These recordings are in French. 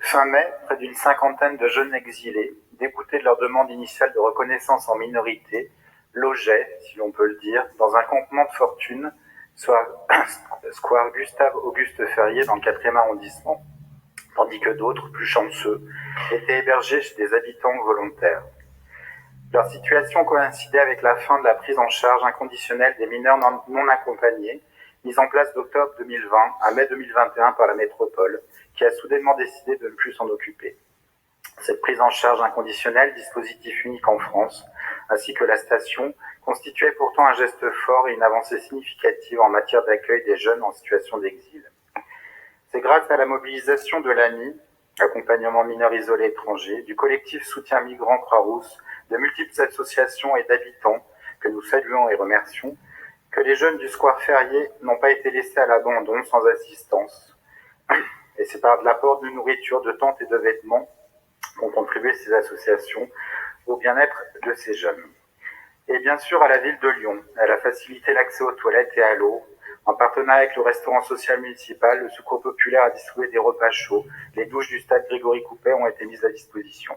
Fin mai, près d'une cinquantaine de jeunes exilés, déboutés de leur demande initiale de reconnaissance en minorité, logeaient, si l'on peut le dire, dans un campement de fortune, soit square Gustave-Auguste Ferrier dans le 4e arrondissement, tandis que d'autres, plus chanceux, étaient hébergés chez des habitants volontaires. Leur situation coïncidait avec la fin de la prise en charge inconditionnelle des mineurs non accompagnés, mise en place d'octobre 2020 à mai 2021 par la métropole, qui a soudainement décidé de ne plus s'en occuper. Cette prise en charge inconditionnelle, dispositif unique en France, ainsi que la station, constituait pourtant un geste fort et une avancée significative en matière d'accueil des jeunes en situation d'exil. C'est grâce à la mobilisation de l'AMI, accompagnement mineurs isolés étrangers, du collectif Soutien Migrants Croix-Rousse, de multiples associations et d'habitants, que nous saluons et remercions, que les jeunes du Square Ferrier n'ont pas été laissés à l'abandon sans assistance. Et c'est par l'apport de nourriture, de tentes et de vêtements qu'ont contribué ces associations au bien-être de ces jeunes. Et bien sûr à la ville de Lyon, elle a facilité l'accès aux toilettes et à l'eau. En partenariat avec le restaurant social municipal, le Secours populaire a distribué des repas chauds. Les douches du stade Grégory Coupet ont été mises à disposition.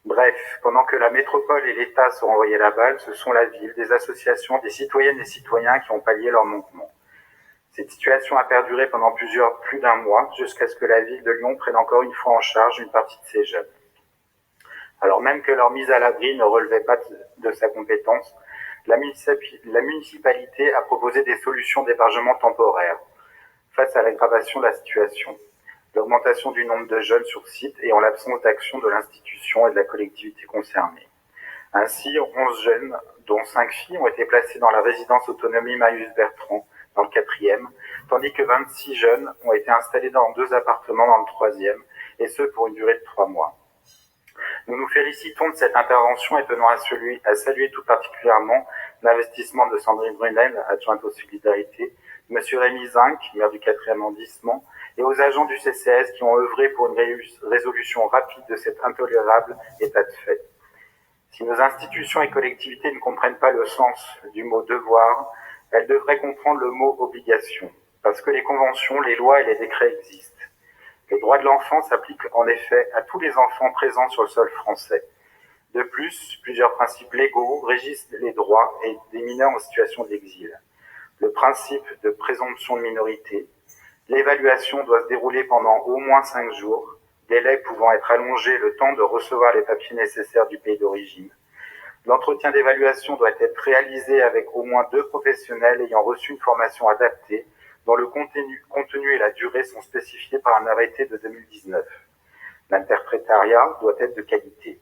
Bref, pendant que la métropole et l'État se renvoyaient la balle, ce sont la ville, des associations, des citoyennes et citoyens qui ont pallié leur manquement. Cette situation a perduré pendant plus d'un mois, jusqu'à ce que la ville de Lyon prenne encore une fois en charge une partie de ces jeunes. Alors même que leur mise à l'abri ne relevait pas de sa compétence, la municipalité a proposé des solutions d'hébergement temporaire face à l'aggravation de la situation, l'augmentation du nombre de jeunes sur site et en l'absence d'action de l'institution et de la collectivité concernée. Ainsi, 11 jeunes, dont 5 filles, ont été placés dans la résidence autonomie Marius Bertrand, dans le 4e, tandis que 26 jeunes ont été installés dans 2 appartements dans le 3e, et ce pour une durée de 3 mois. Nous nous félicitons de cette intervention et tenons à saluer tout particulièrement l'investissement de Sandrine Brunel, adjointe aux solidarités, M. Rémi Zinc, maire du 4e arrondissement, et aux agents du CCS qui ont œuvré pour une résolution rapide de cet intolérable état de fait. Si nos institutions et collectivités ne comprennent pas le sens du mot devoir, elles devraient comprendre le mot obligation, parce que les conventions, les lois et les décrets existent. Les droits de l'enfant s'appliquent en effet à tous les enfants présents sur le sol français. De plus, plusieurs principes légaux régissent les droits des mineurs en situation d'exil. Le principe de présomption de minorité. L'évaluation doit se dérouler pendant au moins 5 jours, délai pouvant être allongé le temps de recevoir les papiers nécessaires du pays d'origine. L'entretien d'évaluation doit être réalisé avec au moins 2 professionnels ayant reçu une formation adaptée, dont le contenu et la durée sont spécifiés par un arrêté de 2019. L'interprétariat doit être de qualité.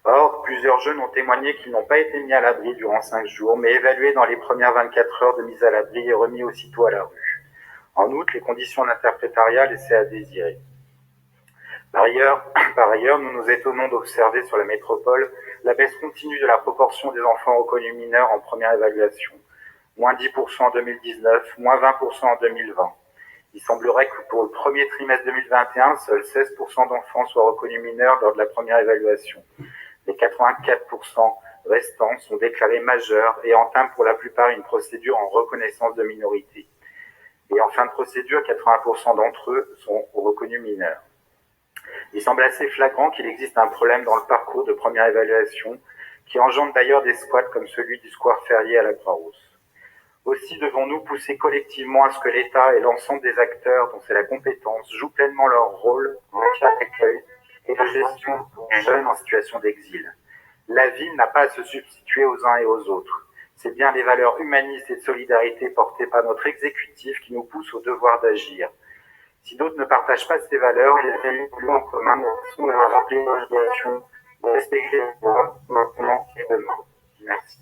Or, plusieurs jeunes ont témoigné qu'ils n'ont pas été mis à l'abri durant 5 jours, mais évalués dans les premières 24 heures de mise à l'abri et remis aussitôt à la rue. En outre, les conditions d'interprétariat laissaient à désirer. Par ailleurs, nous nous étonnons d'observer sur la métropole la baisse continue de la proportion des enfants reconnus mineurs en première évaluation. Moins 10% en 2019, moins 20% en 2020. Il semblerait que pour le premier trimestre 2021, seuls 16% d'enfants soient reconnus mineurs lors de la première évaluation. Les 84% restants sont déclarés majeurs et entament pour la plupart une procédure en reconnaissance de minorité. Et en fin de procédure, 80% d'entre eux sont reconnus mineurs. Il semble assez flagrant qu'il existe un problème dans le parcours de première évaluation qui engendre d'ailleurs des squats comme celui du Square Ferrier à la Croix-Rousse. Aussi devons-nous pousser collectivement à ce que l'État et l'ensemble des acteurs dont c'est la compétence jouent pleinement leur rôle en matière d'accueil et de gestion des jeunes en situation d'exil. La ville n'a pas à se substituer aux uns et aux autres. C'est bien les valeurs humanistes et de solidarité portées par notre exécutif qui nous poussent au devoir d'agir. Si d'autres ne partagent pas ces valeurs, les élus en commun sont à rappeler l'obligation de respecter les lois maintenant et demain. Merci.